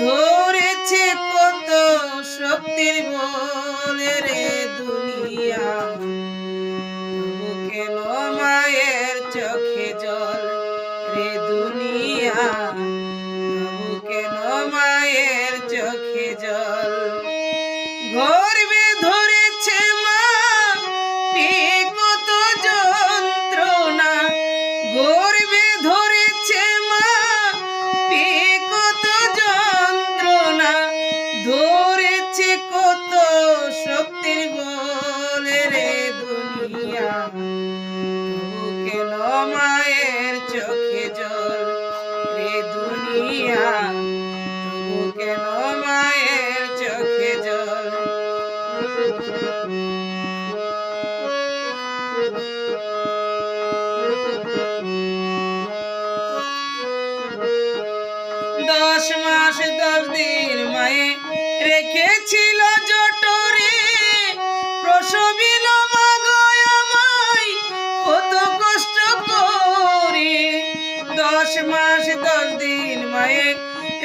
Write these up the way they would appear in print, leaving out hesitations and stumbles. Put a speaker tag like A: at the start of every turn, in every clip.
A: ধরেছে কত শক্তির বলে রে দুনিয়া, তবু কেন মায়ের চোখে জল রে দুনিয়া, তবু কেন মায়ের চোখে জল। গর্বে ধরেছে মা পেয়ে কত যন্ত্রণা, গর্বে ধরেছে মা পেয়ে কত যন্ত্রণা, ধরেছে কত শক্তির বলে রে দুনিয়া, তবু কেন মায়ের চোখে জল রে দুনিয়া, তবু কেন মায়ের চোখে জল। দশ মাস 10 দিন মায়ে রেখেছিল জঠরে, প্রসবিল মা গো আমায় কত কষ্ট করে। 10 মাস 10 দিন মায়ে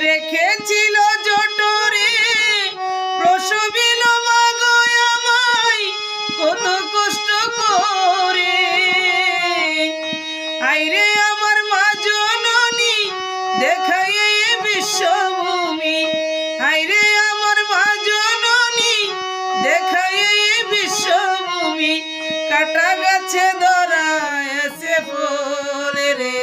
A: রেখেছিল জঠরে, প্রসবিল মা গো আমায় কত কষ্ট করে। আইরে আমার মা জননী দেখাই বিশ্বভূমি, আইরে আমার মা জননী দেখাই বিশ্বভূমি, কাটা গাছে ধরা এসে ফলে রে